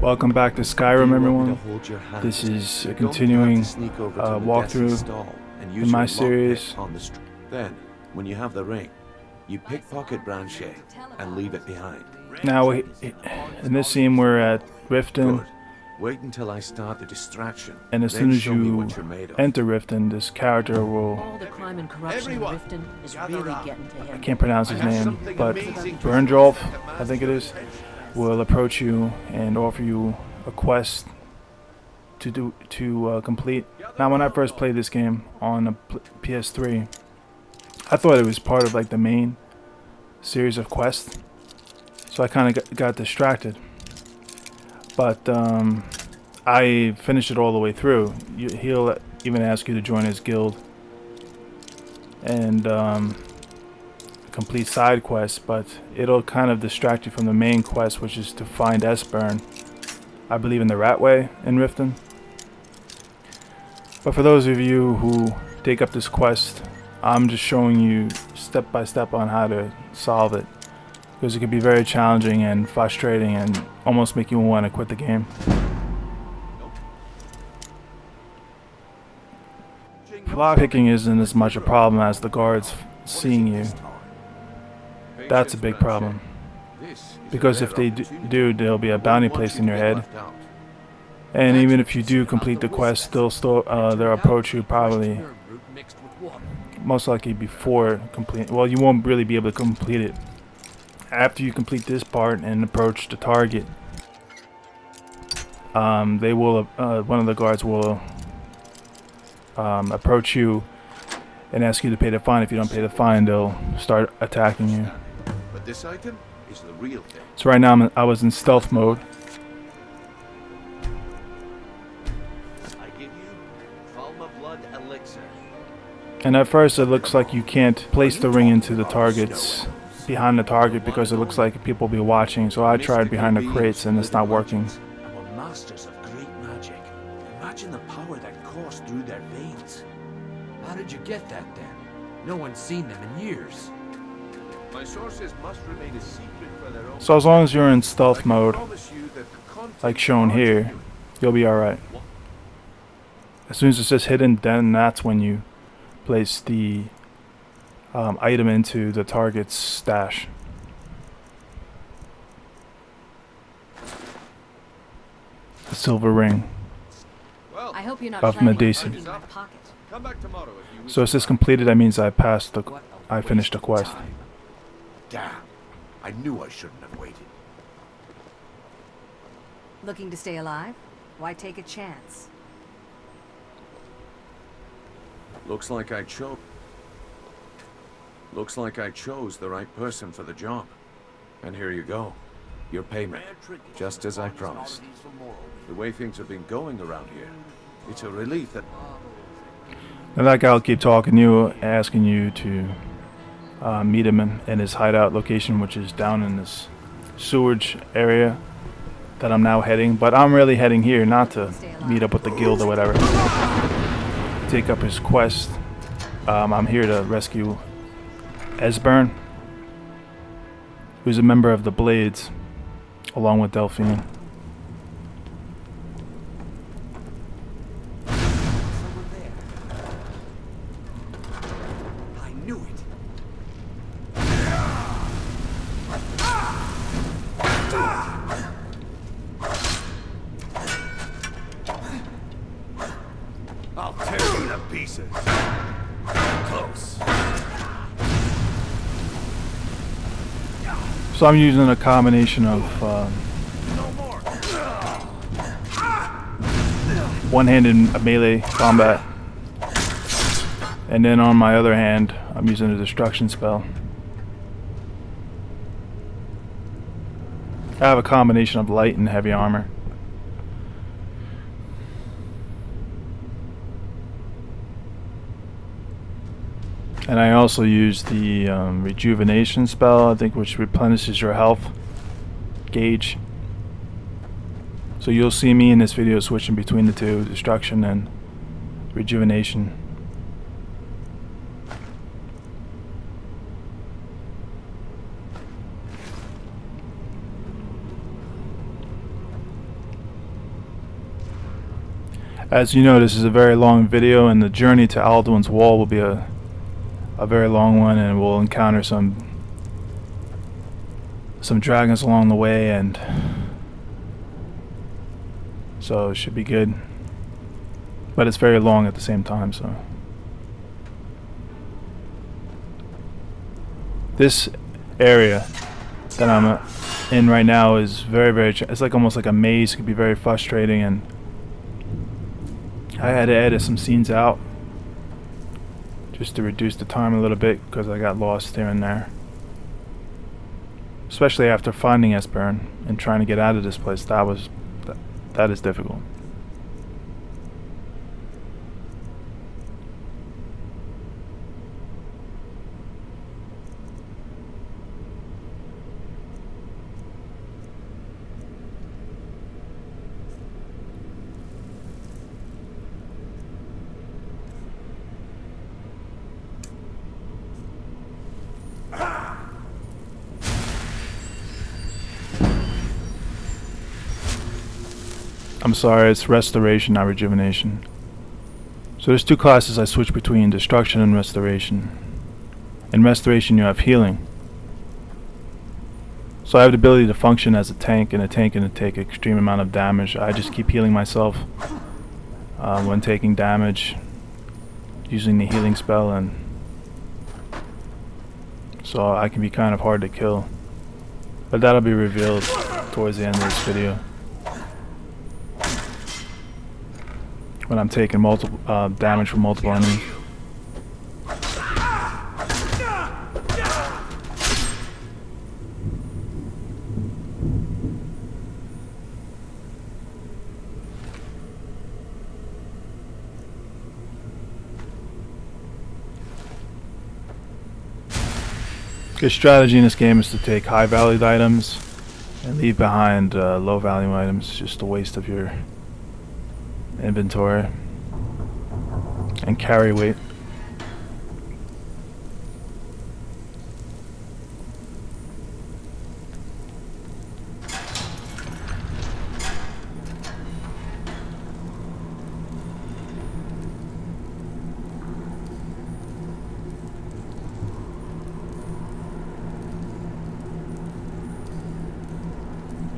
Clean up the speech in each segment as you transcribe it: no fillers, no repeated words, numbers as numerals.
Welcome back to Skyrim, everyone. This is a continuing walkthrough in my series. Then, when you have the ring, you pickpocket Branchet and leave it behind. Now, in this scene, we're at Riften. Good. Wait until I start the distraction. And as soon as you enter Riften, this character will... All the crime and corruption in Riften is really getting to him. I can't pronounce his name, but Berndrolf, I think it is, will approach you and offer you a quest to complete. Now, when I first played this game on a PS3, I thought it was part of like the main series of quests, so I kind of got distracted. But I finished it all the way through. He'll even ask you to join his guild and complete side quests, but it'll kind of distract you from the main quest, which is to find Esbern, I believe in the Ratway in Riften. But for those of you who take up this quest, I'm just showing you step by step on how to solve it, because it can be very challenging and frustrating and almost make you want to quit the game. Lock picking isn't as much a problem as the guards seeing you. That's a big problem, because if they do, there'll be a bounty placed in your head, and even if you do complete the quest, they'll approach you probably, most likely before completing. Well, you won't really be able to complete it after you complete this part and approach the target. They will, one of the guards will approach you and ask you to pay the fine. If you don't pay the fine, they'll start attacking you. But this item is the real thing. So right now I was in stealth mode. I give you Falma Blood Elixir. And at first it looks like you can't place the ring into the targets behind the target because it looks like people will be watching. So I tried behind the crates and it's not working. And were masters of great magic. Imagine the power that coursed through their veins. How did you get that then? No one's seen them in years. My sources must remain a secret for their own. So as long as you're in stealth mode, like shown here, you'll be alright. As soon as it says hidden, then that's when you place the item into the target's stash. The silver ring I hope you're not of Madesi. Come back tomorrow if you So it says completed, that means I finished the quest. Damn. I knew I shouldn't have waited. Looking to stay alive? Why take a chance? Looks like I chose the right person for the job. And here you go. Your payment. Just as I promised. The way things have been going around here, it's a relief that... Now that guy will keep talking to you, asking you to meet him in his hideout location, which is down in this sewage area that I'm now heading. But I'm really heading here not to meet up with the guild or whatever. Take up his quest. I'm here to rescue Esbern, who's a member of the Blades, along with Delphine. I knew it. I'll tear you to pieces. Close. So I'm using a combination of one-handed melee combat, and then on my other hand I'm using a destruction spell. I have a combination of light and heavy armor. And I also use the rejuvenation spell, I think, which replenishes your health gauge. So you'll see me in this video switching between the two, destruction and rejuvenation. As you know, this is a very long video, and the journey to Alduin's wall will be a very long one, and we'll encounter some dragons along the way, and so it should be good. But it's very long at the same time, so. This area that I'm in right now is very, it's like almost like a maze. It can be very frustrating, and I had to edit some scenes out just to reduce the time a little bit because I got lost here and there. Especially after finding Esbern and trying to get out of this place. That is difficult. I'm sorry, it's restoration, not rejuvenation. So there's two classes I switch between, destruction and restoration. In restoration you have healing. So I have the ability to function as a tank, and a tank can take an extreme amount of damage. I just keep healing myself when taking damage, using the healing spell, and so I can be kind of hard to kill. But that'll be revealed towards the end of this video. When I'm taking multiple damage from multiple enemies. Good strategy in this game is to take high valued items and leave behind low value items. It's just a waste of your inventory and carry weight.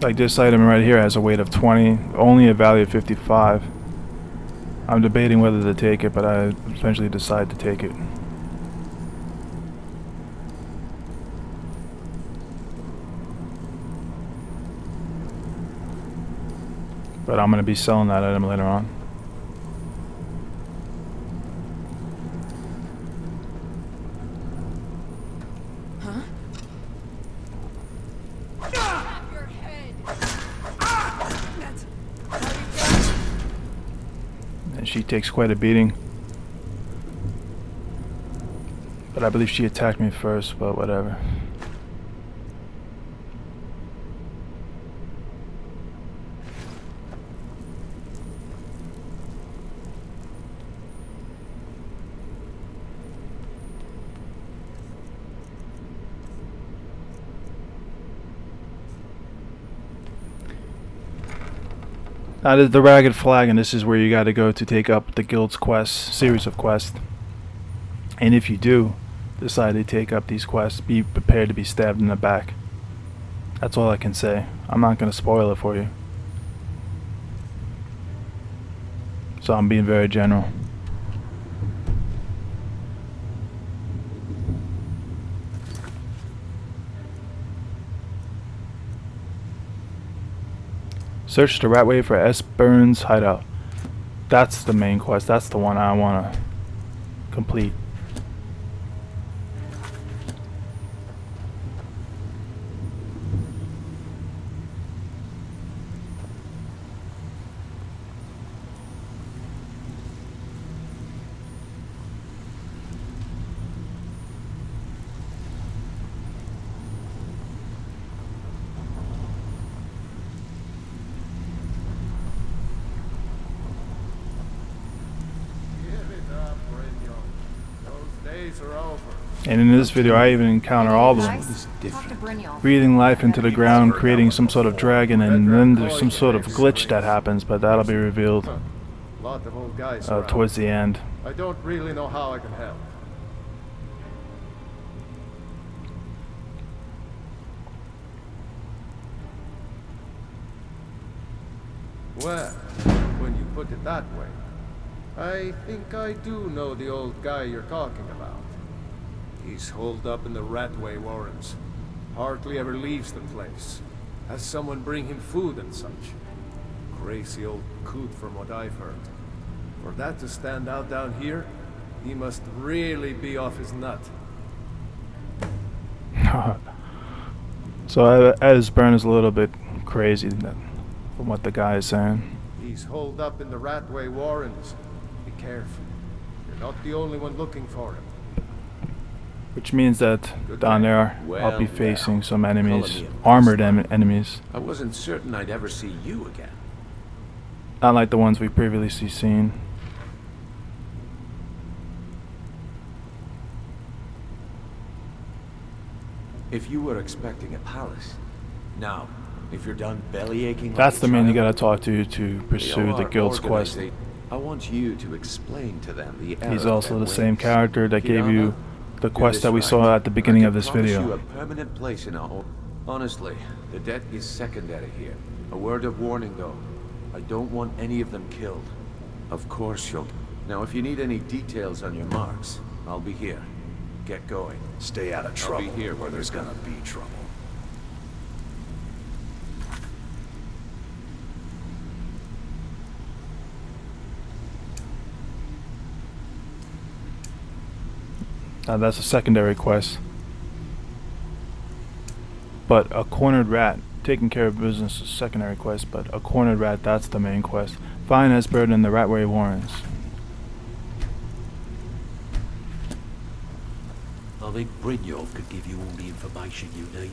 Like this item right here has a weight of 20, only a value of 55. I'm debating whether to take it, but I eventually decide to take it. But I'm going to be selling that item later on. Huh? She takes quite a beating. But I believe she attacked me first, but whatever. Now there's the Ragged Flag, and this is where you got to go to take up the guild's quest, series of quests. And if you do decide to take up these quests, be prepared to be stabbed in the back. That's all I can say. I'm not going to spoil it for you. So I'm being very general. Search the Ratway for Esbern's hideout. That's the main quest. That's the one I want to complete. And in this video I even encounter all of them. Breathing life into the ground, creating some sort of dragon, and then there's some sort of glitch that happens, but that'll be revealed lot of old guys around. towards the end. I don't really know how I can help. Well, when you put it that way, I think I do know the old guy you're talking about. He's holed up in the Ratway warrens. Hardly ever leaves the place. Has someone bring him food and such. Crazy old coot from what I've heard. For that to stand out down here, he must really be off his nut. So Esbern is a little bit crazy from what the guy is saying. He's holed up in the Ratway warrens. Be careful. You're not the only one looking for him. Which means that down there I'll be Well, facing well. some enemies, Colony of armored Karthspire. enemies. I wasn't certain I'd ever see you again. Not like the ones we previously seen. If you were expecting a palace, now, if you're done bellyaching like That's a the man you child, gotta talk to pursue the are guild's quest. organizing- I want you to explain to them the He's error also of the their same ways. character that gave you the Do quest this that we right, saw at the beginning and I of can this promise you video. a permanent place in our. Honestly, the debt is secondary here. A word of warning, though. I don't want any of them killed. Of course you'll. Now, if you need any details on your marks, I'll be here. Get going. Stay out of I'll trouble be here when there's done. gonna be trouble. That's a secondary quest. But a cornered rat, taking care of business is a secondary quest, but a cornered rat, that's the main quest. Find Esbern and the Ratway warrens. I think Brynjolf could give you all the information you need.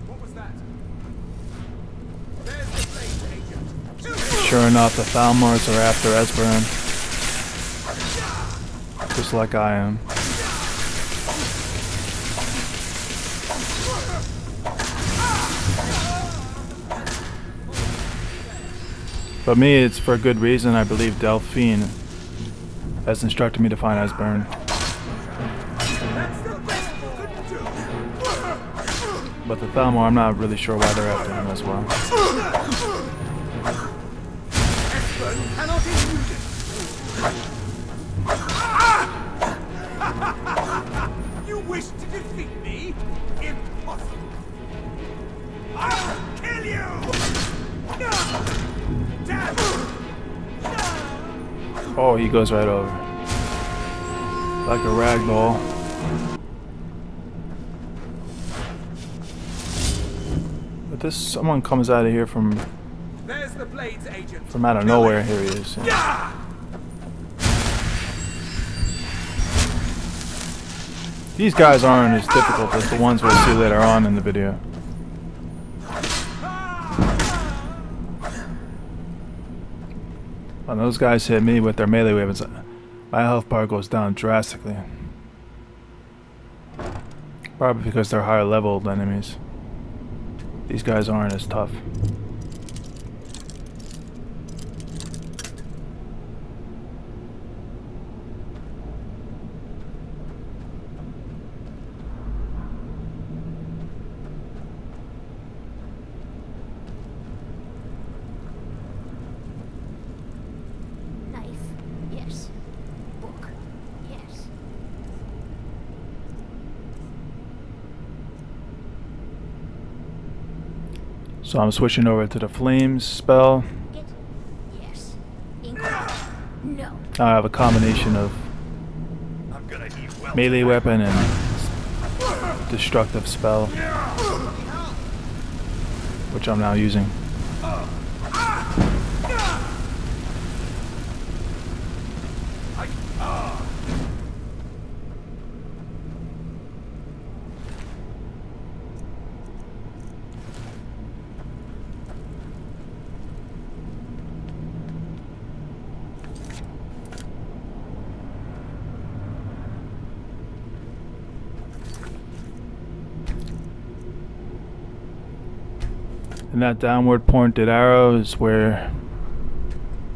What was that? There's the place, agent. Sure enough, the Thalmors are after Esbern. Just like I am. But me, it's for a good reason. I believe Delphine has instructed me to find Esbern. But the Thalmor, I'm not really sure why they're after him as well. You wish to defeat me? Impossible! I'll kill you! Damn! Oh, he goes right over. Like a rag doll. But this, someone comes out of here from There's the blades, agent. out of nowhere. Here he is. These guys aren't as difficult as the ones we'll see later on in the video. When those guys hit me with their melee weapons, my health bar goes down drastically. Probably because they're higher leveled enemies. These guys aren't as tough. Knife, yes. Book, yes. So I'm switching over to the flames spell. Get, yes. Ink, no. Now I have a combination of I'm gonna eat well. melee weapon and destructive spell, which I'm now using. And that downward pointed arrow is where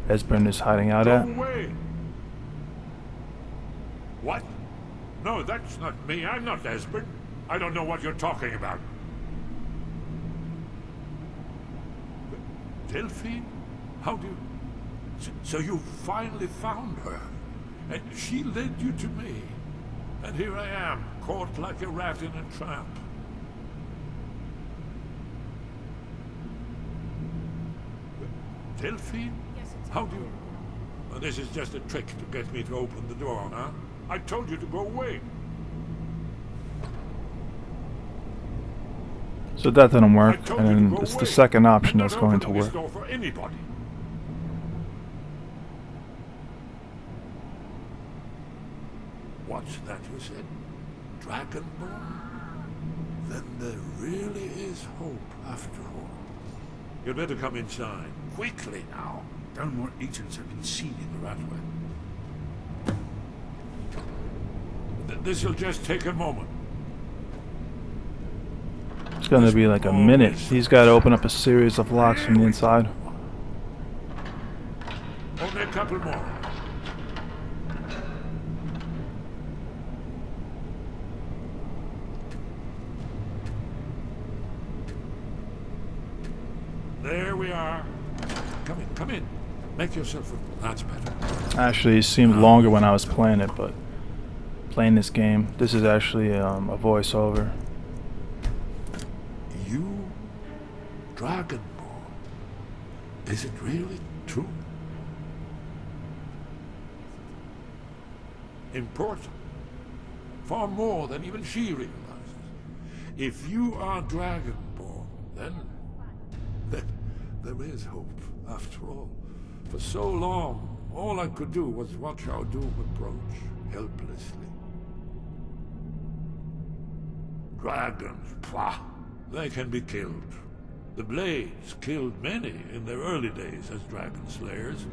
Esbern is hiding out Go at. away! What? No, that's not me. I'm not Esbern. I don't know what you're talking about. Delphine? How do you... So you finally found her, and she led you to me. And here I am, caught like a rat in a trap. Delphine? How do you... Well, this is just a trick to get me to open the door, huh? I told you to go away. So that didn't I work, told you to and go it's the away. second option I'm that's not going to opening this work. door for anybody. What's that you said? Dragonborn? Then there really is hope after all. You'd better come inside. Quickly now. Downward agents have been seen in the Ratway. This'll just take a moment. It's going to be like a minute. He's got to open up a series of locks from the inside. Only a couple more. There we are. Come in, come in. Make yourself that's better. Actually, it seemed longer when I was playing it, but playing this game, this is actually a voiceover. You, Dragonborn. Is it really true? Important. Far more than even she realizes. If you are Dragonborn, then there is hope, after all. For so long, all I could do was watch our doom approach, helplessly. Dragons, pah! They can be killed. The Blades killed many in their early days as dragon slayers.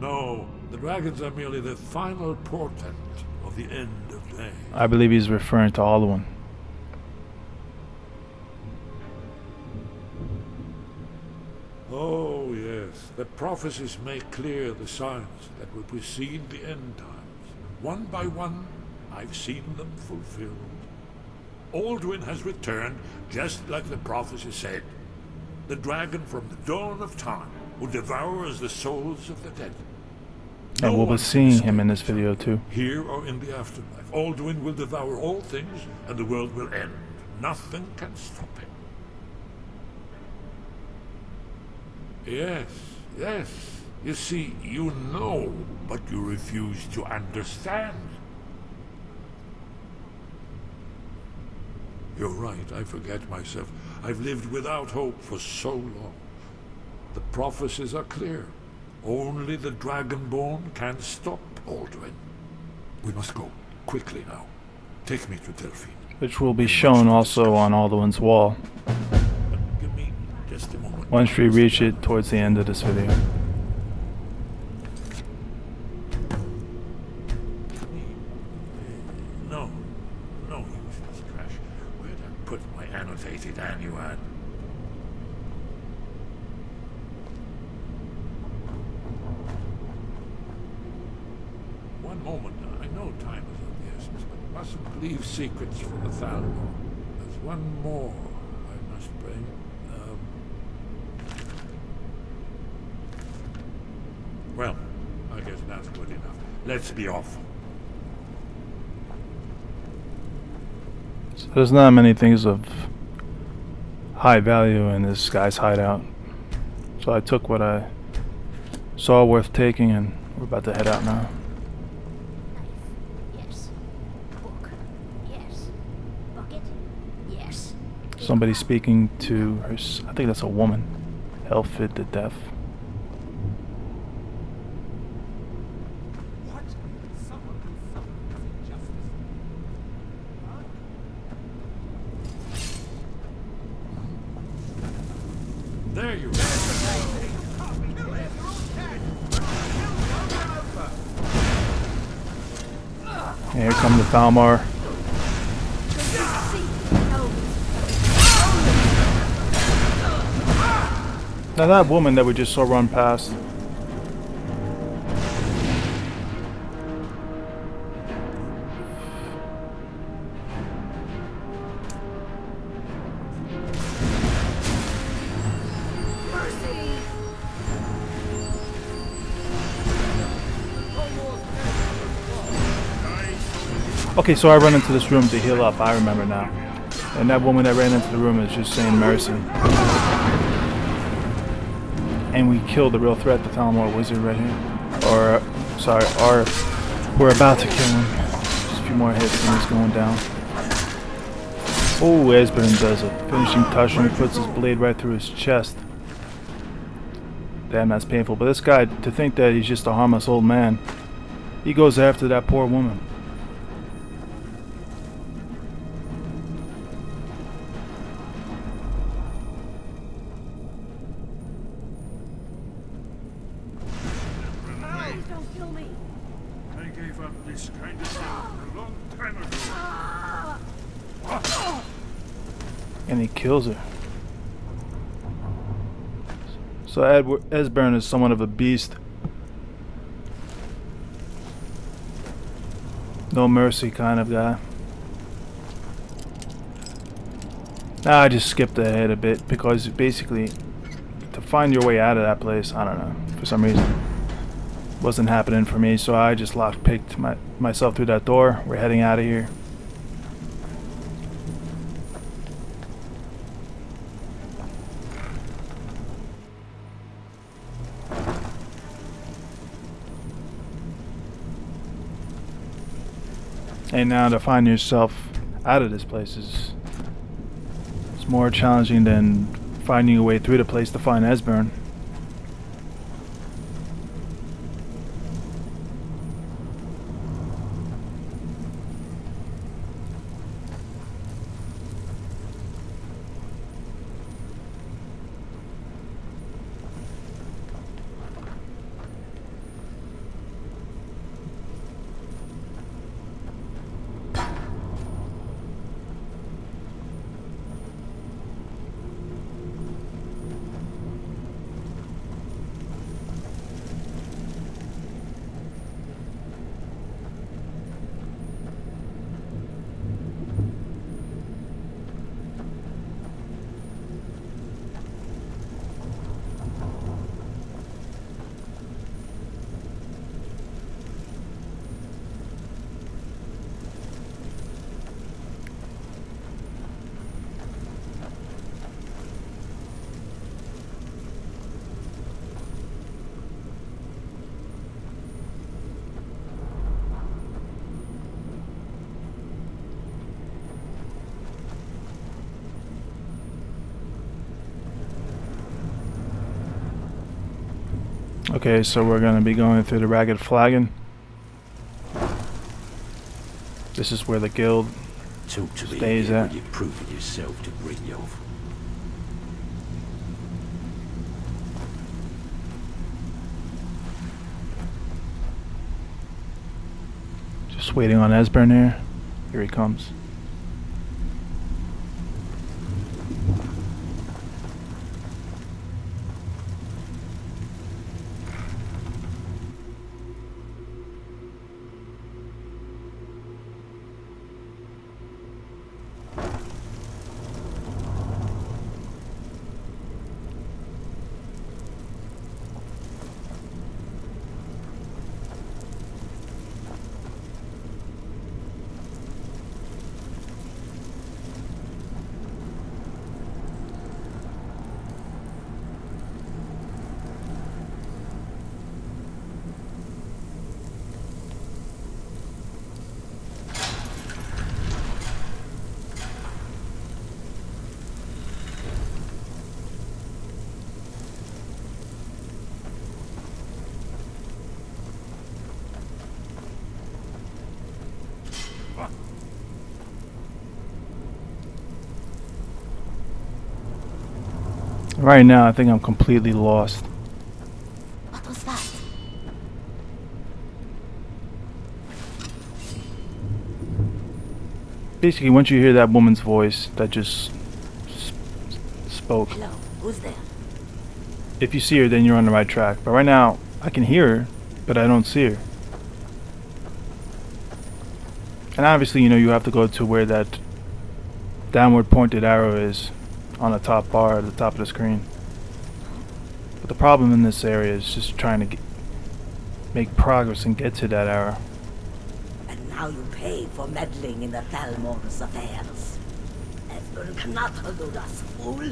No, the dragons are merely the final portent of the end of day. I believe he's referring to Alduin. Oh, yes. The prophecies make clear the signs that will precede the end times. One by one, I've seen them fulfilled. Alduin has returned, just like the prophecy said. The dragon from the dawn of time who devours the souls of the dead. And we'll be seeing him in this video too. Here or in the afterlife, Alduin will devour all things, and the world will end. Nothing can stop him. Yes, yes. You see, you know, but you refuse to understand. You're right, I forget myself. I've lived without hope for so long. The prophecies are clear. Only the Dragonborn can stop Alduin. We must go, quickly now. Take me to Delphine. Which will be shown also on Alduin's wall Give me just a moment. once we reach it towards the end of this video. No, useless trash. Where'd I put my annotated annuad? One moment. I know time is of the essence, but mustn't leave secrets for the Thalmor. There's one more I must bring. Well, I guess that's good enough. Let's be off. So there's not many things of high value in this guy's hideout. So I took what I saw worth taking, and we're about to head out now. Yes. Book. Yes. Bucket. Yes. Somebody speaking to her, I think that's a woman. Helfid the Deaf. What? Someone who suffers injustice. There you are. Here come the Thalmor. Now that woman that we just saw run past. Okay, so I run into this room to heal up, I remember now. And that woman that ran into the room is just saying mercy. And we killed the real threat, the Talmor wizard right here. Or, sorry, or we're about to kill him. Just a few more hits and he's going down. Oh, Esbern does a finishing touch and he puts his blade right through his chest. Damn, that's painful. But this guy, to think that he's just a harmless old man, he goes after that poor woman. And he kills her. So Esbern is somewhat of a beast. No mercy kind of guy. I just skipped ahead a bit because basically to find your way out of that place, I don't know, for some reason wasn't happening for me, so I just lockpicked myself through that door. We're heading out of here. And now to find yourself out of this place is more challenging than finding your way through the place to find Esbern. Okay, so we're going to be going through the Ragged Flagon. This is where the guild stays at. You've proven yourself to Brynjolf. Just waiting on Esbern here. Here he comes. Right now, I think I'm completely lost. What was that? Basically, once you hear that woman's voice that just spoke, Hello, who's there? If you see her, then you're on the right track. But right now, I can hear her, but I don't see her. And obviously, you know, you have to go to where that downward pointed arrow is on the top bar at the top of the screen. But the problem in this area is just trying to make progress and get to that arrow. And now you pay for meddling in the Thalmor's affairs. Esbern cannot elude us, fool.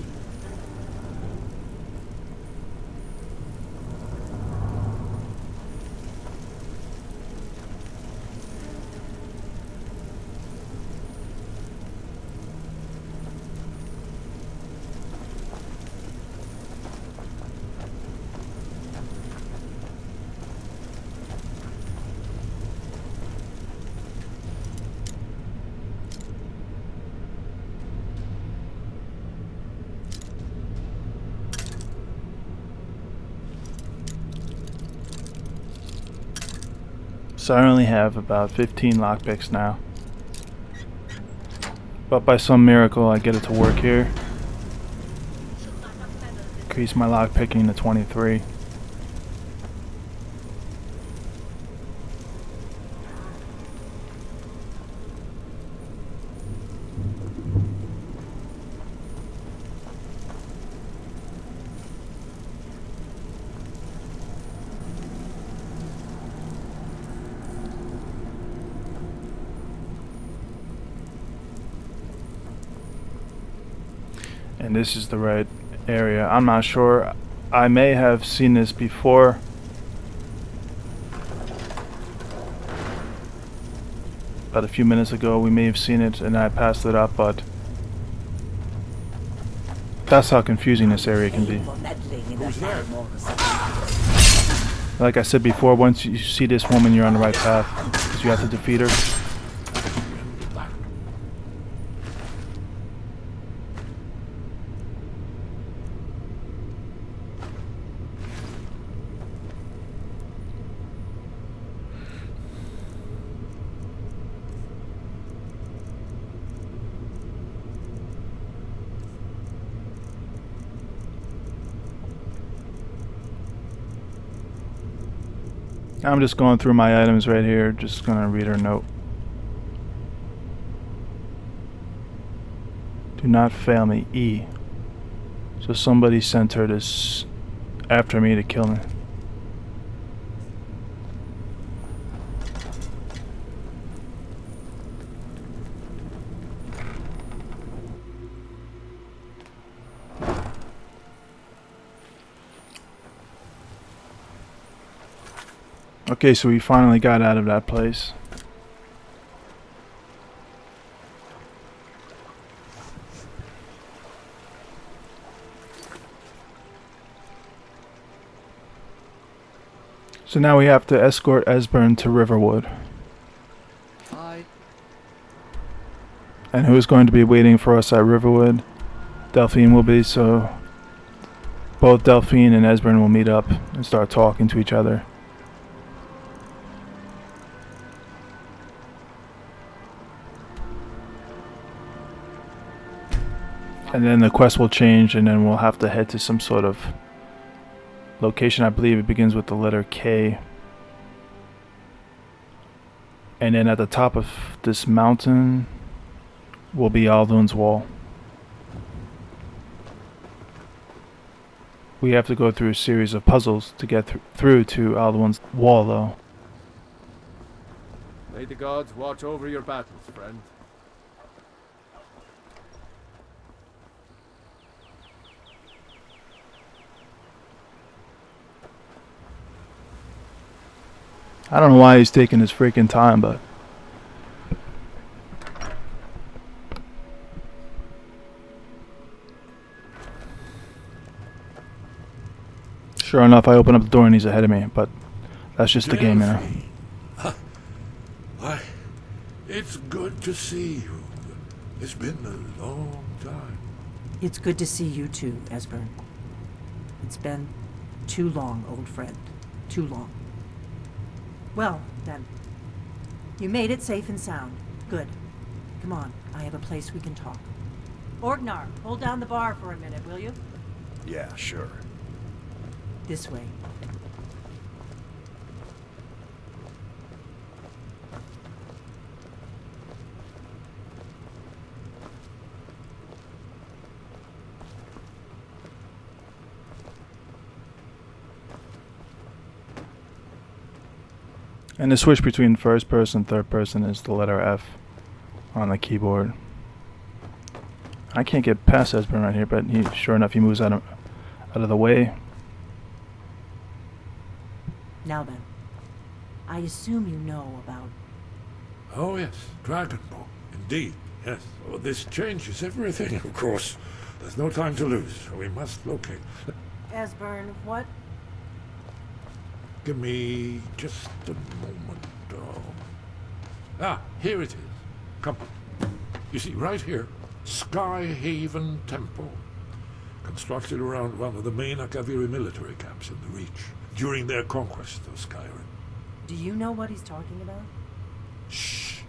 So I only have about 15 lockpicks now. But by some miracle I get it to work here. Increase my lockpicking to 23. And this is the right area. I'm not sure. I may have seen this before. About a few minutes ago we may have seen it and I passed it up, but that's how confusing this area can be. Like I said before, once you see this woman, you're on the right path, because you have to defeat her. I'm just going through my items right here, just gonna read her note. Do not fail me, E. So somebody sent her this after me to kill me. Okay, so we finally got out of that place. So now we have to escort Esbern to Riverwood. And who's going to be waiting for us at Riverwood? Delphine will be, so both Delphine and Esbern will meet up and start talking to each other. And then the quest will change, and then we'll have to head to some sort of location. I believe it begins with the letter K. And then at the top of this mountain will be Alduin's wall. We have to go through a series of puzzles to get through to Alduin's wall, though. May the gods watch over your battles, friend. I don't know why he's taking his freaking time, but sure enough, I open up the door and he's ahead of me, but that's just the game, you know. Why, it's good to see you. It's been a long time. It's good to see you too, Esbern. It's been too long, old friend. Too long. Well, then. You made it safe and sound. Good. Come on, I have a place we can talk. Orgnar, hold down the bar for a minute, will you? Yeah, sure. This way. And the switch between first person and third person is the letter F on the keyboard. I can't get past Esbern right here, but sure enough, he moves out of the way. Now then, I assume you know about... Oh yes, Dragon Ball. Indeed, yes. Oh, this changes everything, of course. There's no time to lose, so we must locate. Esbern, what? Give me just a moment. Here it is. Come. You see, right here, Skyhaven Temple. Constructed around one of the main Akaviri military camps in the Reach during their conquest of Skyrim. Do you know what he's talking about? Shh.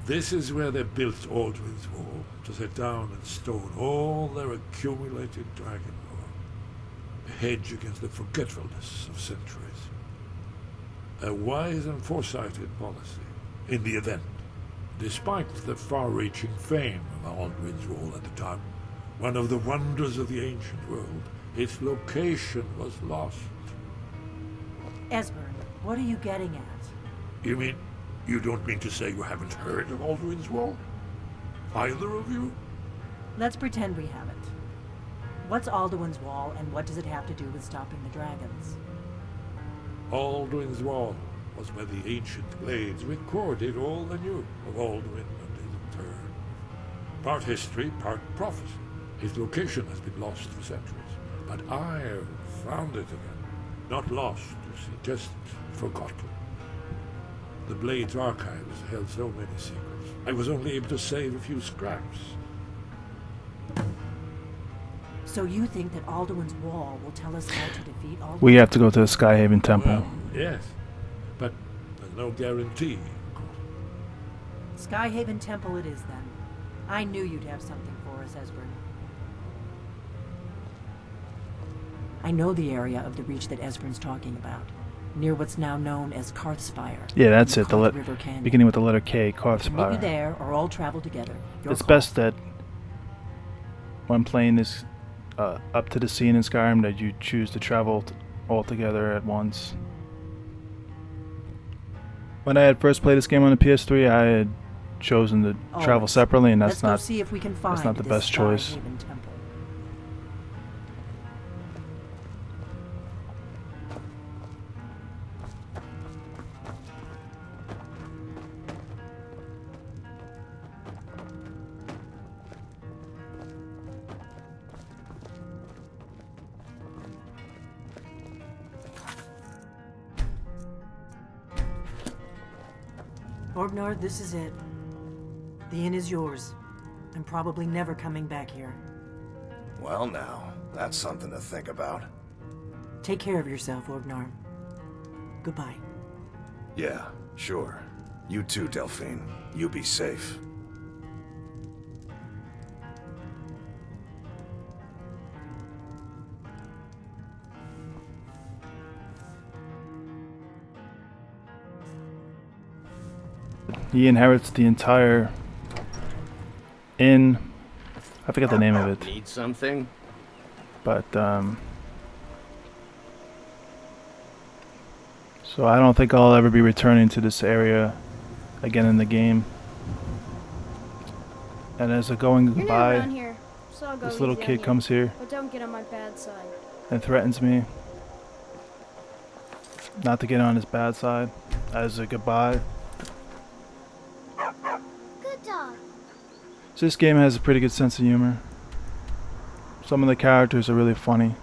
This is where they built Alduin's Wall, to set down in stone all their accumulated dragon lore. A hedge against the forgetfulness of centuries. A wise and foresighted policy, in the event. Despite the far-reaching fame of Alduin's Wall at the time, one of the wonders of the ancient world, its location was lost. Esbern, what are you getting at? You mean, you don't mean to say you haven't heard of Alduin's Wall? Either of you? Let's pretend we haven't. What's Alduin's Wall, and what does it have to do with stopping the dragons? Alduin's Wall was where the ancient blades recorded all they knew of Alduin and his return. Part history, part prophecy. His location has been lost for centuries, but I have found it again. Not lost, you see, just forgotten. The Blade's archives held so many secrets. I was only able to save a few scraps. So you think that Alduin's Wall will tell us how to defeat Alduin? We have to go to the Skyhaven Temple. Well, yes, but there's no guarantee, of course. Skyhaven Temple it is, then. I knew you'd have something for us, Esbern. I know the area of the Reach that Esbern's talking about, near what's now known as Karthspire. Yeah, that's it. The River Canyon. beginning with the letter K, Meet you Karthspire. there, or all travel together. Your It's call. best that when playing this up to the scene in Skyrim that you choose to travel all together at once. When I had first played this game on the PS3, I had chosen to travel Always. separately, and Let's go see if we can find not the this best choice. Skyhaven Temple. Orgnar, this is it. The inn is yours. I'm probably never coming back here. Well now, that's something to think about. Take care of yourself, Orgnar. Goodbye. Yeah, sure. You too, Delphine. You be safe. He inherits the entire inn. I forget the name of it, Need something? but so I don't think I'll ever be returning to this area again in the game. And as a going You're new goodbye, around here, so I'll go this little easy on kid you. comes here But don't get on my bad side. and threatens me not to get on his bad side as a goodbye. Good dog. So this game has a pretty good sense of humor. Some of the characters are really funny.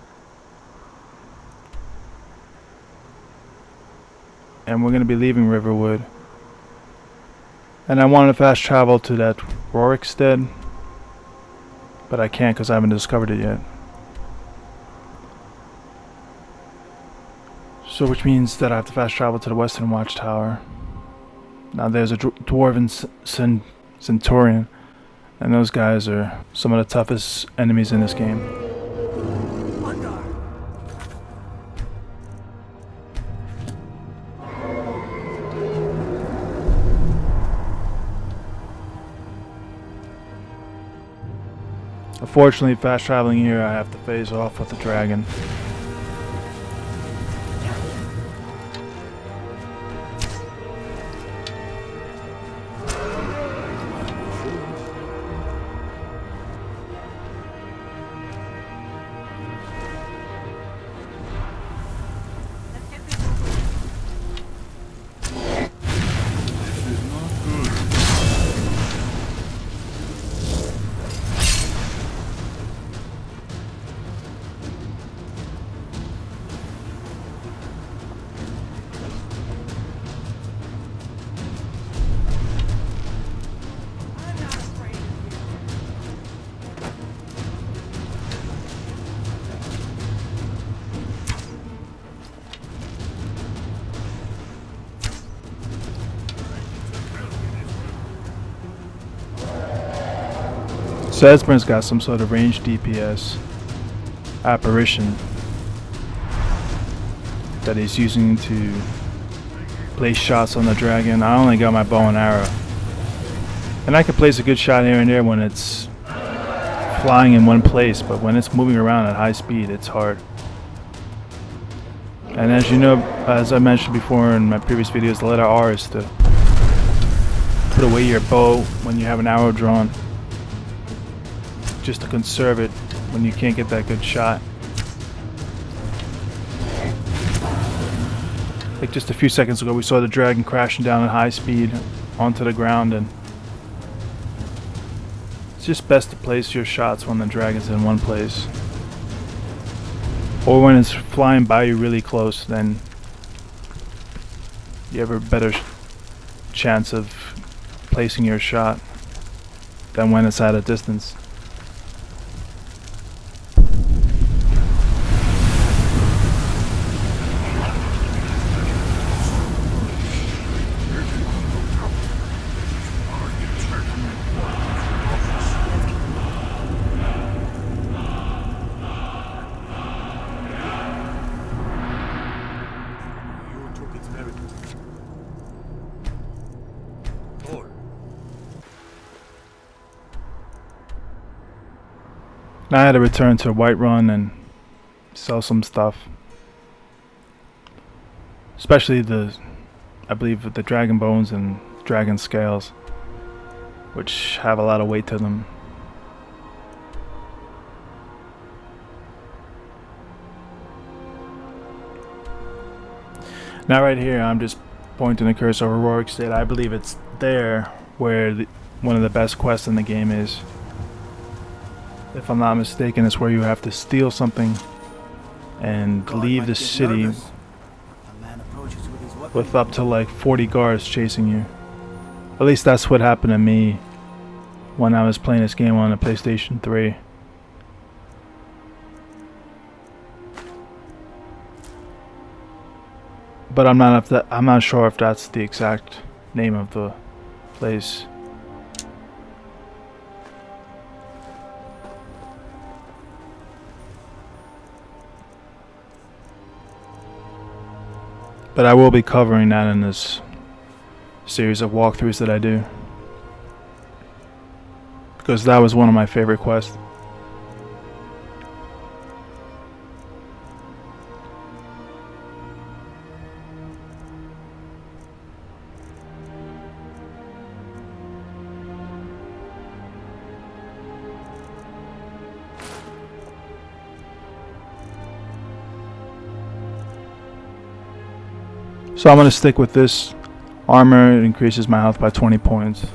And we're going to be leaving Riverwood. And I wanted to fast travel to that Rorikstead, but I can't because I haven't discovered it yet. So which means that I have to fast travel to the Western Watchtower. Now there's a Dwarven Centurion, and those guys are some of the toughest enemies in this game. Unfortunately, fast traveling here, I have to face off with the dragon. So Esbern's got some sort of ranged DPS apparition that he's using to place shots on the dragon. I only got my bow and arrow, and I can place a good shot here and there when it's flying in one place, but when it's moving around at high speed, it's hard. And as you know, as I mentioned before in my previous videos, the letter R is to put away your bow when you have an arrow drawn, just to conserve it when you can't get that good shot. Like just a few seconds ago, we saw the dragon crashing down at high speed onto the ground, and it's just best to place your shots when the dragon's in one place, or when it's flying by you really close. Then you have a better chance of placing your shot than when it's at a distance. Now I had to return to Whiterun and sell some stuff, especially I believe the dragon bones and dragon scales, which have a lot of weight to them. Now right here, I'm just pointing the cursor over Rorik State. I believe it's there where one of the best quests in the game is. If I'm not mistaken, it's where you have to steal something and leave the city with up to like 40 guards chasing you. At least that's what happened to me when I was playing this game on the PlayStation 3. But I'm not sure if that's the exact name of the place. But I will be covering that in this series of walkthroughs that I do, because that was one of my favorite quests. So I'm going to stick with this armor. It increases my health by 20 points.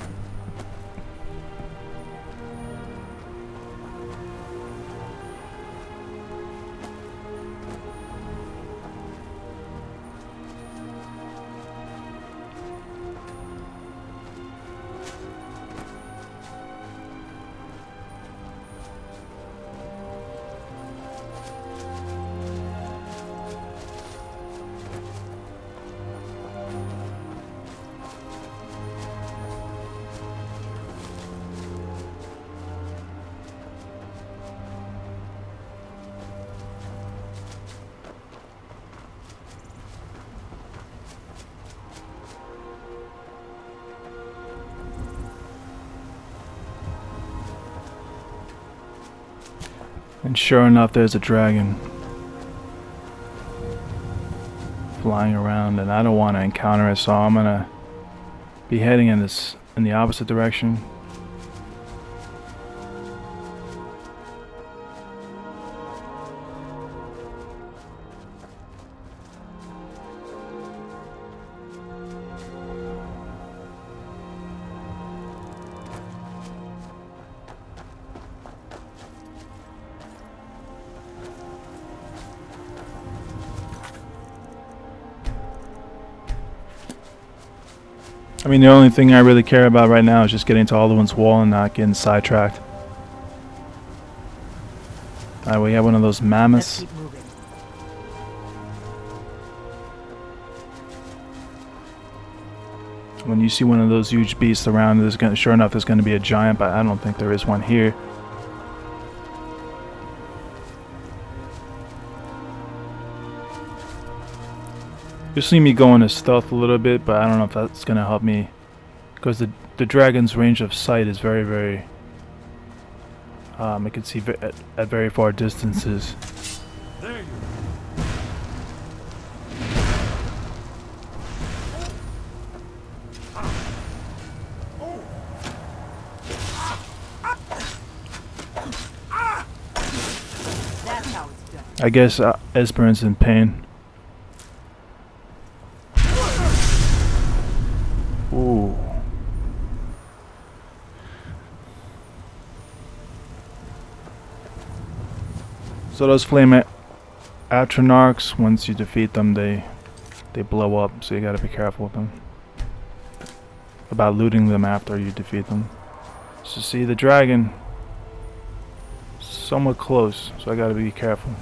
And sure enough, there's a dragon flying around, and I don't want to encounter it, so I'm gonna be heading in the opposite direction. I mean, the only thing I really care about right now is just getting to Alduin's wall and not getting sidetracked. Alright, we have one of those mammoths. Let's keep moving. When you see one of those huge beasts around, sure enough, there's going to be a giant, but I don't think there is one here. You'll see me go into stealth a little bit, but I don't know if that's going to help me, because the dragon's range of sight is very, very... it can see at very far distances. There you That's how it's done. I guess Esbern's in pain. Ooh. So those flame atronachs, once you defeat them, they blow up. So you gotta be careful with them. About looting them after you defeat them. So see the dragon, somewhat close. So I gotta be careful.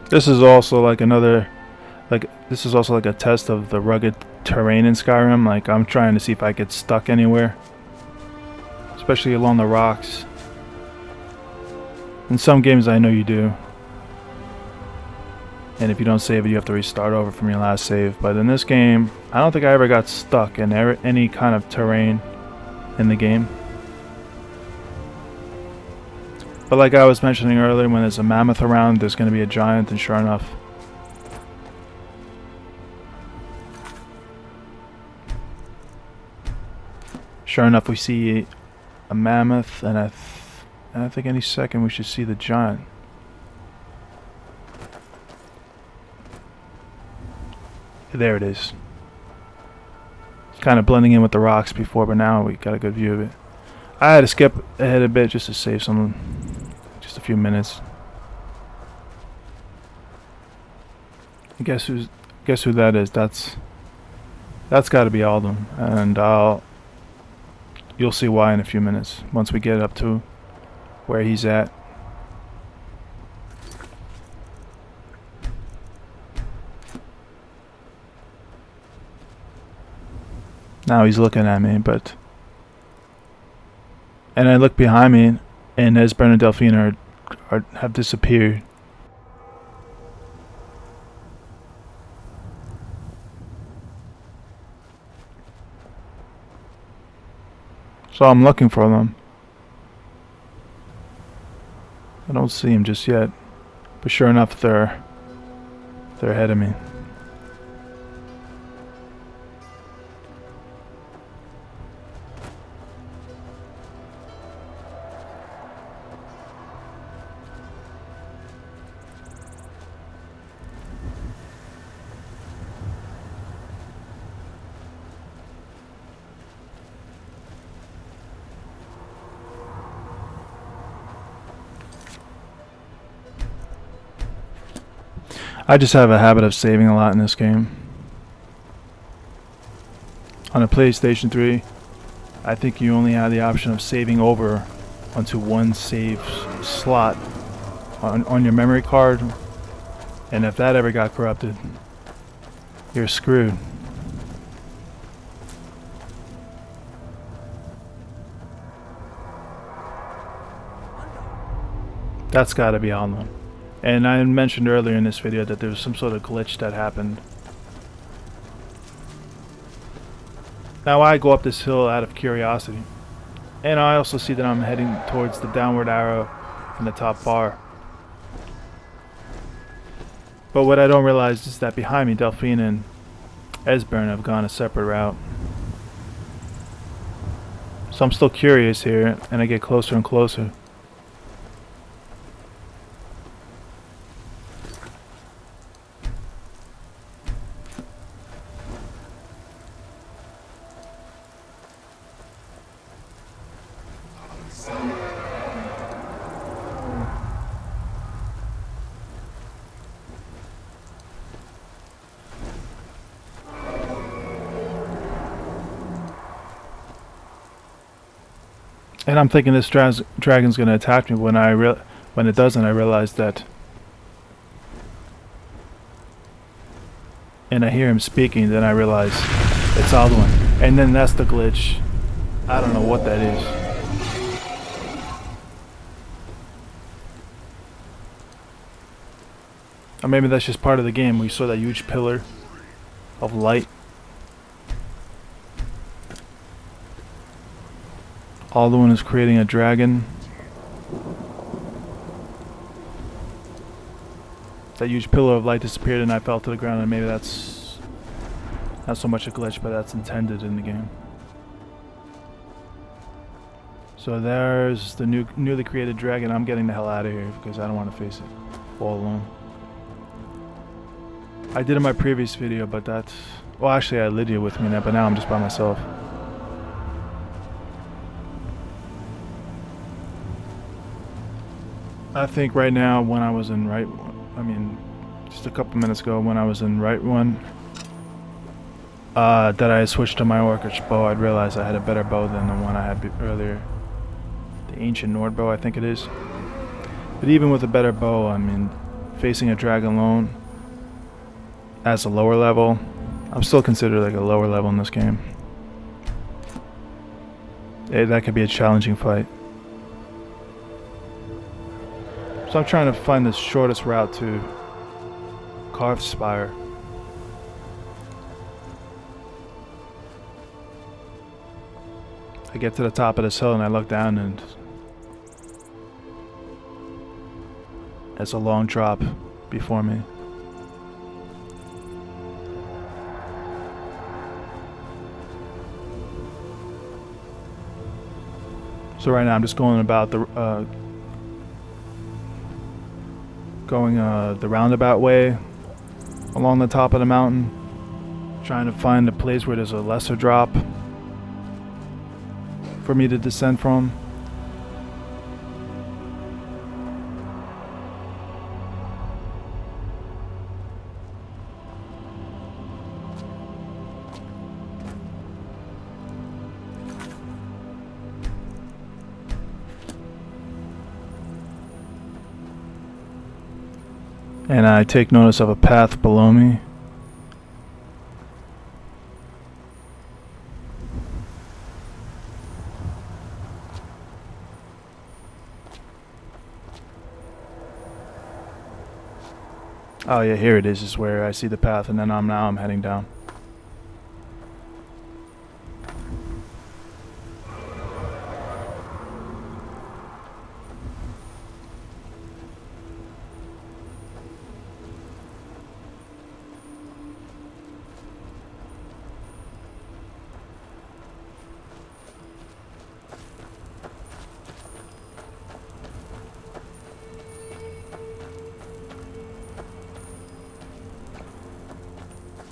This is also like this is also like a test of the rugged terrain in Skyrim. Like, I'm trying to see if I get stuck anywhere, especially along the rocks. In some games I know you do, and if you don't save it, you have to restart over from your last save. But in this game, I don't think I ever got stuck in any kind of terrain in the game. But like I was mentioning earlier, when there's a mammoth around, there's going to be a giant, and sure enough. Sure enough, we see a mammoth, and I think any second we should see the giant. There it is. It's kind of blending in with the rocks before, but now we got a good view of it. I had to skip ahead a bit just to save some, just a few minutes. And guess who that is? That's got to be Alduin, and you'll see why in a few minutes once we get up to where he's at. Now he's looking at me, and I look behind me, and Esbern and Delphine have disappeared. So I'm looking for them. I don't see him just yet, but sure enough, they're ahead of me. I just have a habit of saving a lot in this game. On a PlayStation 3, I think you only have the option of saving over onto one save slot on your memory card, and if that ever got corrupted, you're screwed. That's gotta be Alduin. And I mentioned earlier in this video that there was some sort of glitch that happened. Now I go up this hill out of curiosity. And I also see that I'm heading towards the downward arrow in the top bar. But what I don't realize is that behind me, Delphine and Esbern have gone a separate route. So I'm still curious here, and I get closer and closer. And I'm thinking this dragon's gonna attack me. When it doesn't, I realize that. And I hear him speaking. Then I realize it's Alduin. And then that's the glitch. I don't know what that is. Or maybe that's just part of the game. We saw that huge pillar of light. Alduin is creating a dragon. That huge pillar of light disappeared and I fell to the ground, and maybe that's not so much a glitch, but that's intended in the game. So there's the newly created dragon. I'm getting the hell out of here because I don't want to face it all alone. I did in my previous video, but that's... Well, actually I had Lydia with me now, but now I'm just by myself. I think right now, when I was in just a couple minutes ago, when I was in Riften, that I had switched to my orcish bow, I'd realized I had a better bow than the one I had earlier. The ancient Nord bow, I think it is. But even with a better bow, I mean, facing a dragon alone as a lower level, I'm still considered like a lower level in this game. That could be a challenging fight. So I'm trying to find the shortest route to Karthspire. I get to the top of this hill and I look down, and it's a long drop before me. So right now I'm just going about the the roundabout way along the top of the mountain, trying to find a place where there's a lesser drop for me to descend from. And I take notice of a path below me. Oh yeah, here it is where I see the path, and then now I'm heading down.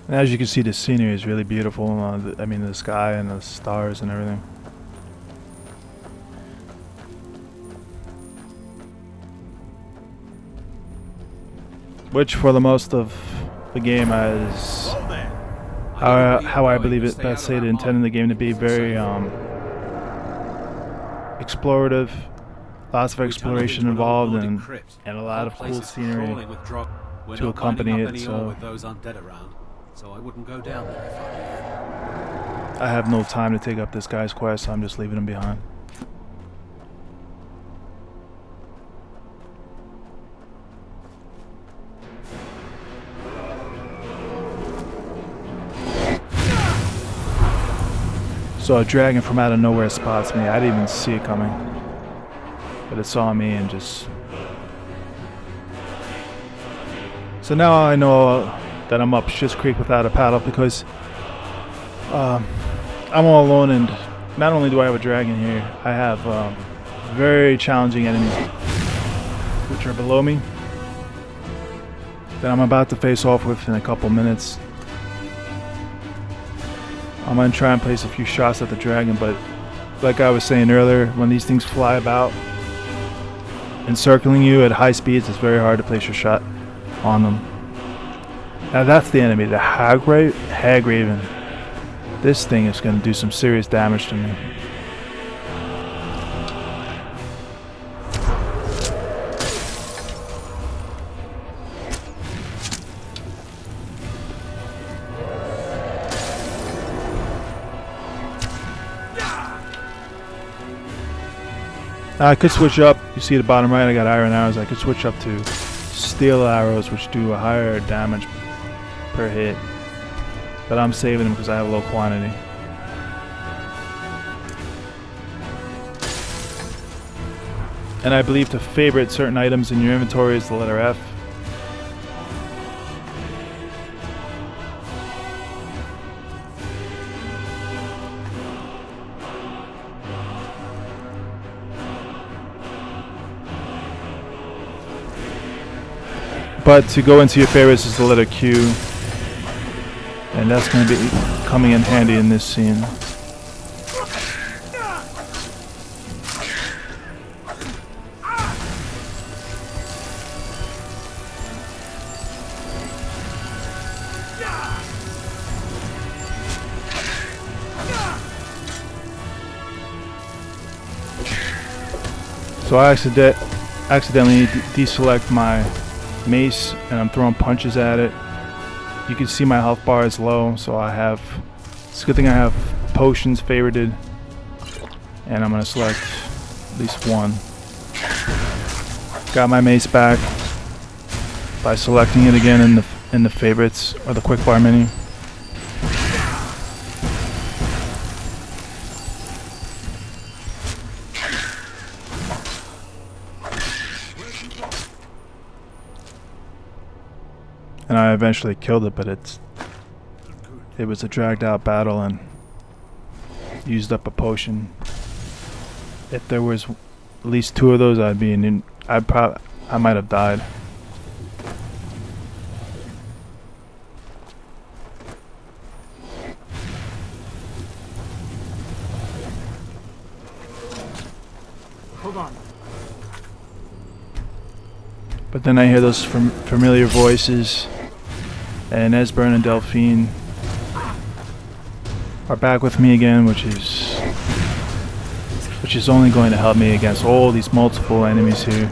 And as you can see, the scenery is really beautiful. I mean, the sky and the stars and everything. Which, for the most of the game, is how I believe it best say, intending the game to be very explorative, lots of exploration involved, and a lot of cool scenery to accompany it. So so I wouldn't go down there if I were you. I have no time to take up this guy's quest, so I'm just leaving him behind. So a dragon from out of nowhere spots me. I didn't even see it coming. But it saw me and just... So now I know that I'm up Shit's Creek without a paddle because I'm all alone, and not only do I have a dragon here, I have very challenging enemies which are below me that I'm about to face off with in a couple minutes. I'm going to try and place a few shots at the dragon, but like I was saying earlier, when these things fly about encircling you at high speeds, it's very hard to place your shot on them. Now that's the enemy, the Hagraven. This thing is going to do some serious damage to me. I could switch up. You see at the bottom right, I got iron arrows. I could switch up to steel arrows, which do a higher damage per hit. But I'm saving them because I have a low quantity. And I believe to favorite certain items in your inventory is the letter F. But to go into your favorites is the letter Q, and that's going to be coming in handy in this scene. So I accidentally deselect my mace, and I'm throwing punches at it. You can see my health bar is low, so it's a good thing I have potions favorited, and I'm going to select at least one. Got my mace back by selecting it again in the favorites or the quick bar menu. And I eventually killed it, but it was a dragged out battle and used up a potion. If there was at least two of those, I might have died. Hold on. But then I hear those familiar voices, and Esbern and Delphine are back with me again, which is only going to help me against all these multiple enemies here.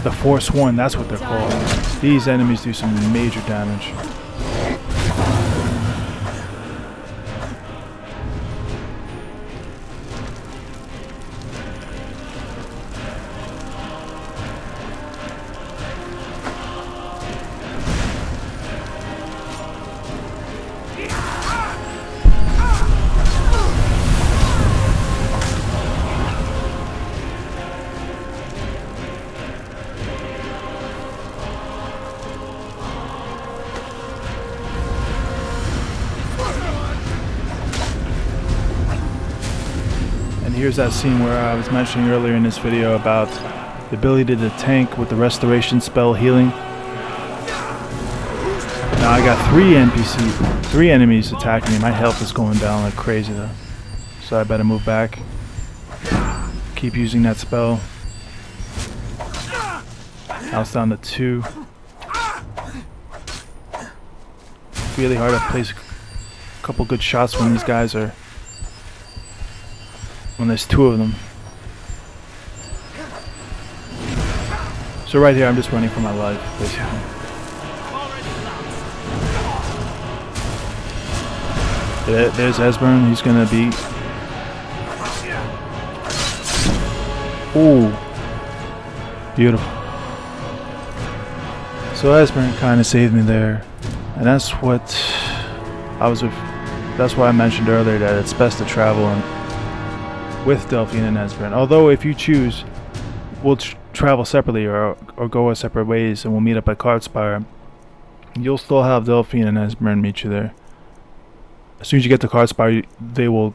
The Forsworn, that's what they're called. These enemies do some major damage. Here's that scene where I was mentioning earlier in this video about the ability to tank with the restoration spell healing. Now I got three enemies attacking me. My health is going down like crazy though, so I better move back. Keep using that spell. Now it's down to 2. Really hard to place a couple good shots when these guys are... when there's 2 of them. So right here, I'm just running for my life, basically. There's Esbern. He's gonna be. Ooh, beautiful. So Esbern kind of saved me there, and that's what I was. That's why I mentioned earlier that it's best to travel with Delphine and Esbern. Although if you choose, we'll travel separately or go our separate ways, and we'll meet up at Karthspire. You'll still have Delphine and Esbern meet you there. As soon as you get to Karthspire, they will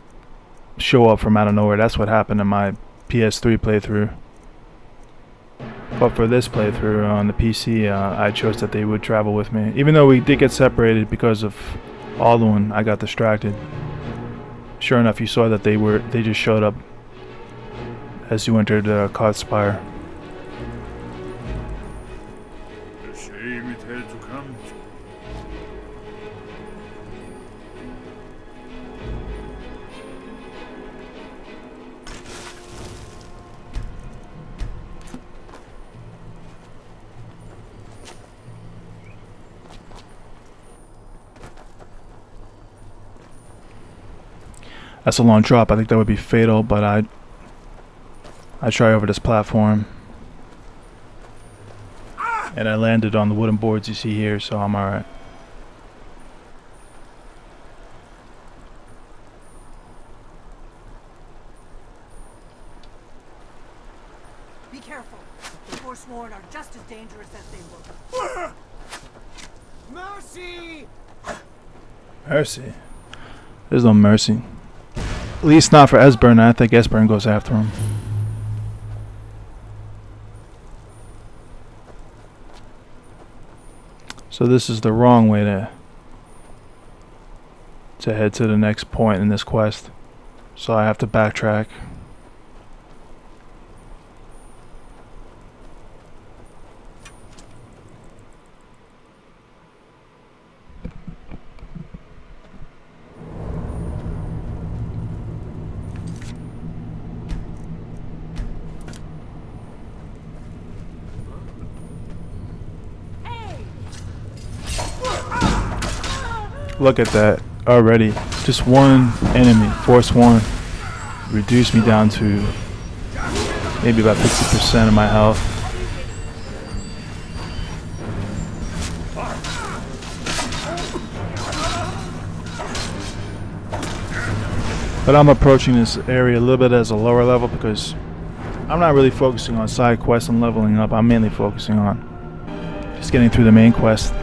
show up from out of nowhere. That's what happened in my PS3 playthrough. But for this playthrough on the PC, I chose that they would travel with me. Even though we did get separated because of Alduin, I got distracted. Sure enough, you saw that they just showed up as you entered Karthspire. A shame it had to come to. That's a long drop. I think that would be fatal, but I try over this platform. And I landed on the wooden boards you see here, so I'm alright. Be careful. The Forsworn are just as dangerous as they look. Mercy! Mercy? There's no mercy. At least not for Esbern. I think Esbern goes after him. So this is the wrong way to head to the next point in this quest. So I have to backtrack. Look at that already. Just one enemy, Forsworn, reduced me down to maybe about 50% of my health. But I'm approaching this area a little bit as a lower level because I'm not really focusing on side quests and leveling up. I'm mainly focusing on just getting through the main quest.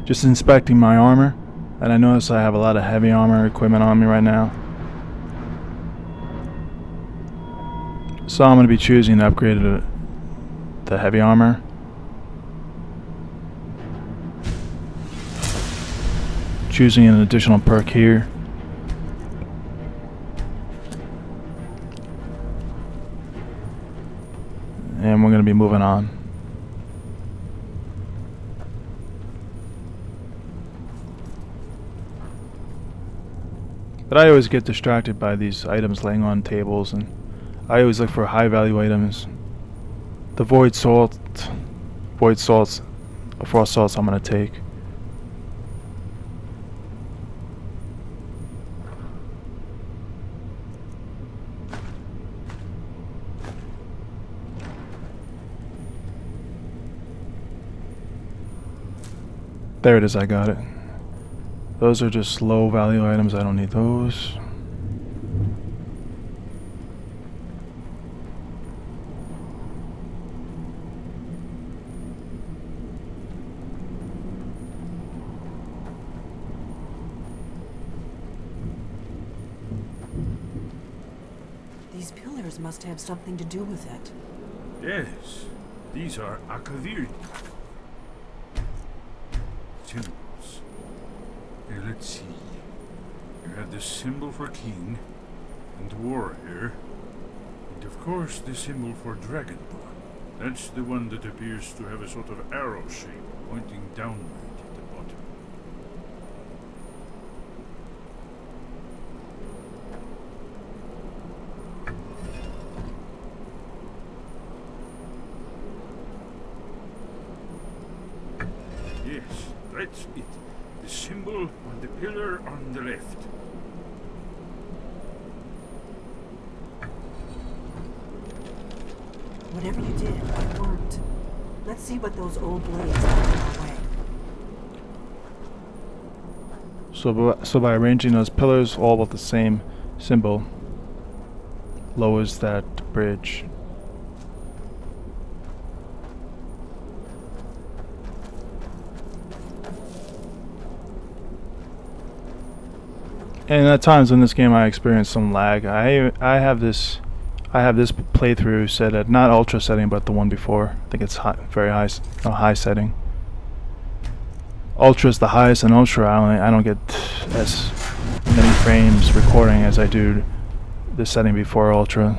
Just inspecting my armor, and I notice I have a lot of heavy armor equipment on me right now. So I'm going to be choosing to upgrade the heavy armor. Choosing an additional perk here. And we're going to be moving on. But I always get distracted by these items laying on tables, and I always look for high value items. The void salts, frost salts I'm gonna take. There it is, I got it. Those are just low value items, I don't need those. These pillars must have something to do with it. Yes. These are Akavir symbols. Here, let's see. You have the symbol for king and warrior, and of course the symbol for dragonborn. That's the one that appears to have a sort of arrow shape pointing downward at the bottom. Yes, that's it. The symbol on the pillar on the left. Whatever you did, it worked. Let's see what those old blades have in our way. So by arranging those pillars all with the same symbol, lowers that bridge. And at times in this game I experience some lag. I have this playthrough set at not ultra setting but the one before. I think it's very high, high setting. Ultra is the highest, and ultra I don't get as many frames recording as I do the setting before ultra.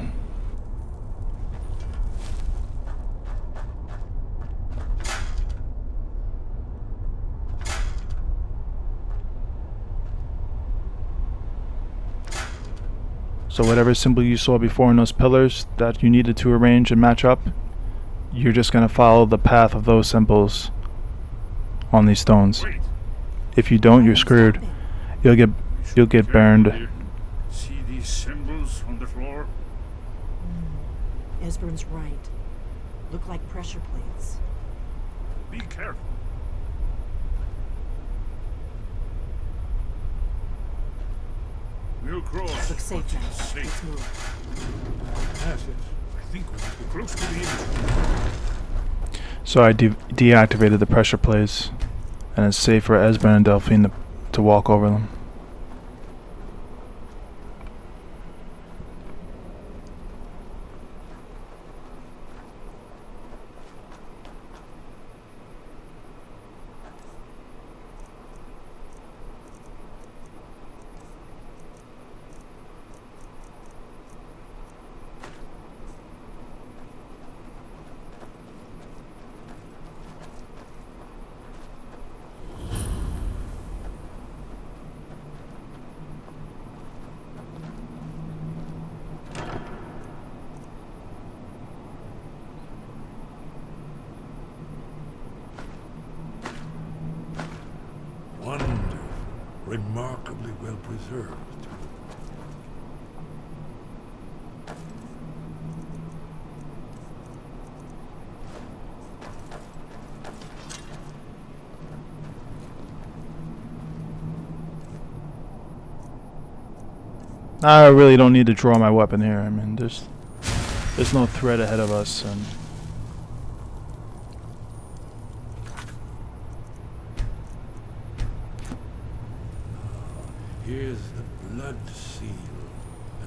So whatever symbol you saw before in those pillars that you needed to arrange and match up, you're just going to follow the path of those symbols on these stones. If you don't, you're screwed. You'll get burned. See these symbols on the floor? Esbern's right. Look like pressure plates. Be careful. We'll cross. Looks safe now. Safe. Let's move. Yes, I think we're close to the end. So I deactivated the pressure plates, and it's safe for Esbern and Delphine to walk over them. Remarkably well preserved. I really don't need to draw my weapon here. I mean, there's no threat ahead of us, and Here's the blood seal,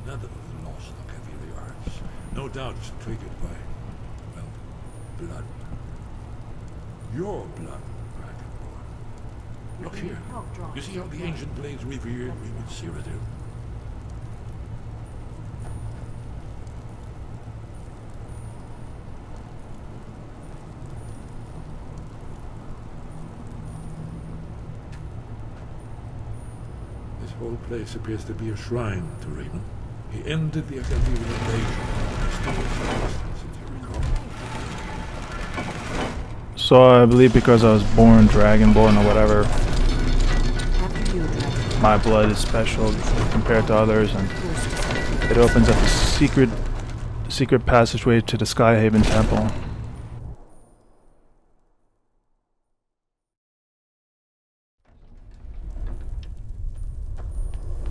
another of the lost Akaviri arts. No doubt triggered by, well, blood. Your blood, Dragonborn. Look here. You see how the ancient blades revered me with Cyrodiil? This whole place appears to be a shrine to Raymond. He ended the Akaviri invasion and stopped the resistance, if you recall. so I believe because I was born Dragonborn or whatever, my blood is special compared to others, and it opens up a secret passageway to the Skyhaven Temple.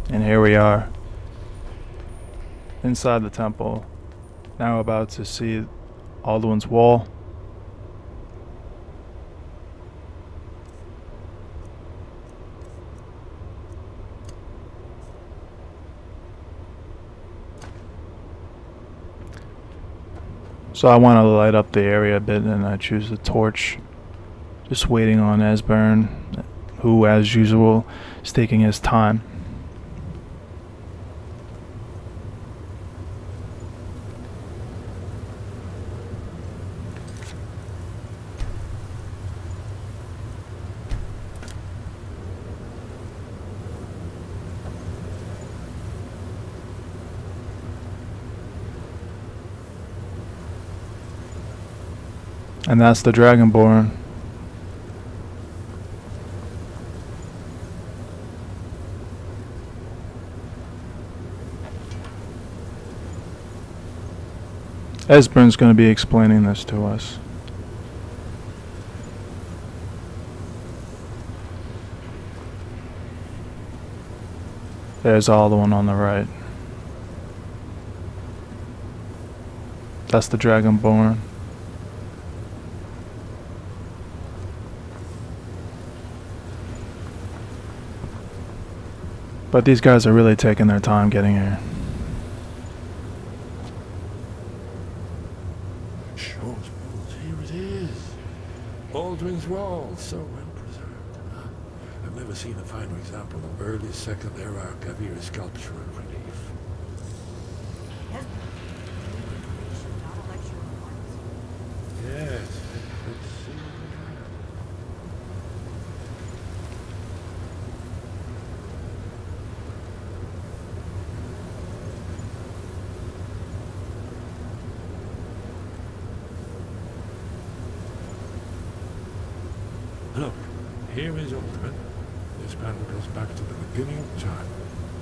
And here we are, inside the temple, now about to see Alduin's wall. So I want to light up the area a bit, and I choose the torch. Just waiting on Esbern, who, as usual, is taking his time. And that's the Dragonborn. Esbern's going to be explaining this to us. There's Alduin on the right. That's the Dragonborn. But these guys are really taking their time getting here. Here it is. Alduin's Wall, so well preserved. I've never seen a finer example of early Second Era Kaviri sculpture and relief. Yes, let's see. Look, here is Alduin. This panel goes back to the beginning of time,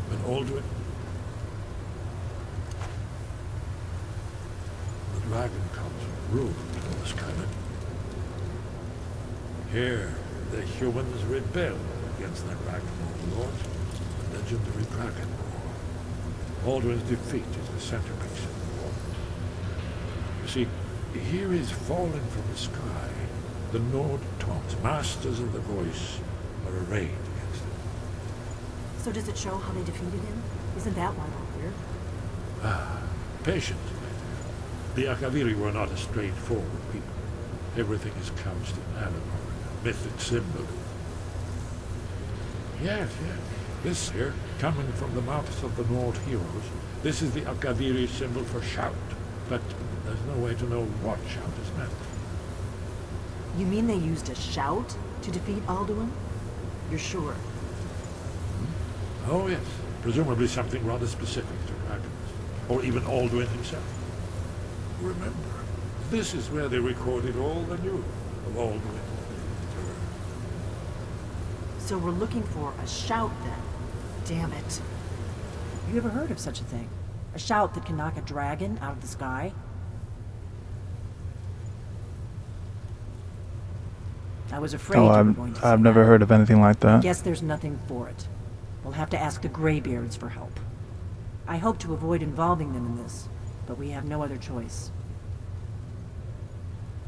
when Alduin... The dragon comes ruled over Skyrim. Here, the humans rebel against their dragon lord, the legendary Dragon War. Alduin's defeat is the centerpiece of the war. You see, here is fallen from the sky. The Nord Taunts, masters of the voice, are arrayed against him. So does it show how they defeated him? Isn't that why we're here? Ah, patience, my dear. The Akaviri were not a straightforward people. Everything is couched in allegory, mythic symbol. Yes. This here, coming from the mouths of the Nord heroes, this is the Akaviri symbol for shout. But there's no way to know what shout is meant. You mean they used a shout to defeat Alduin? You're sure? Oh yes, presumably something rather specific to dragons, or even Alduin himself. Remember, this is where they recorded all the news of Alduin. So we're looking for a shout then. Damn it. You ever heard of such a thing? A shout that can knock a dragon out of the sky? I was afraid you were going to say I've never that. heard of anything like that. Guess there's nothing for it. We'll have to ask the Greybeards for help. I hope to avoid involving them in this, but we have no other choice.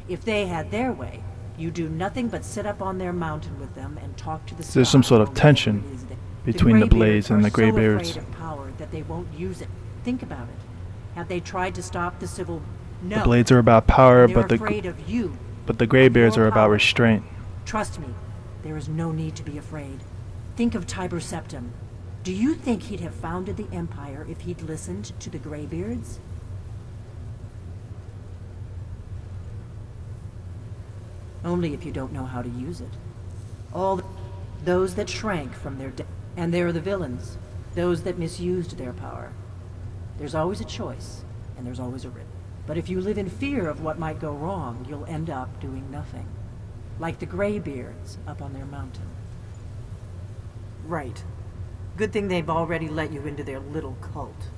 If they had their way, you do nothing but sit up on their mountain with them and talk to the sky. There's some sort of tension between the Blades and the Greybeards. So afraid of power that they won't use it. Think about it. Have they tried to stop the civil? No. The Blades are about power, They're afraid of you. but the Greybeards are about restraint. Trust me, there is no need to be afraid. Think of Tiber Septim. Do you think he'd have founded the Empire if he'd listened to the Greybeards? Only if you don't know how to use it. All those that shrank from their and they're the villains, those that misused their power. There's always a choice, and there's always a risk. But if you live in fear of what might go wrong, you'll end up doing nothing. Like the Greybeards up on their mountain. Right. Good thing they've already let you into their little cult.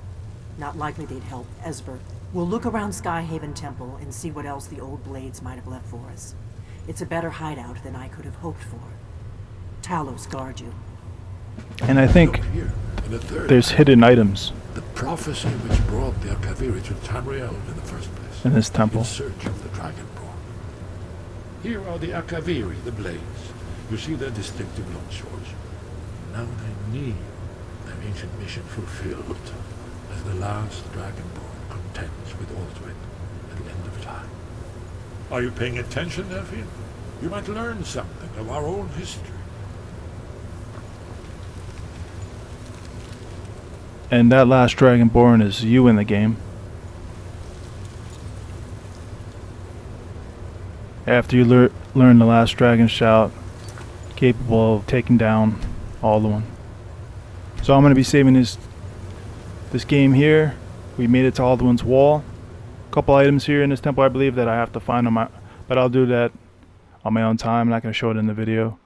Not likely they'd help Esbern. We'll look around Skyhaven Temple and see what else the old Blades might have left for us. It's a better hideout than I could have hoped for. Talos guard you. And I think there's hidden items The prophecy which brought the Akaviri to Tamriel in the first place. in this temple. In search of the Dragonborn. Here are the Akaviri, the Blades. You see their distinctive long swords. Now they need their ancient mission fulfilled as the last Dragonborn contends with Alduin at the end of time. Delphine. Are you paying attention, Delphine? You might learn something of our own history. And that last Dragonborn is you in the game. After you learn the last dragon shout, capable of taking down Alduin. So I'm going to be saving this game here. We made it to Alduin's wall. A couple items here in this temple I believe that I have to find on my, but I'll do that on my own time. I'm not going to show it in the video.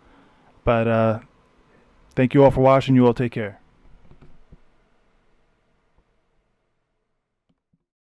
But thank you all for watching. You all take care.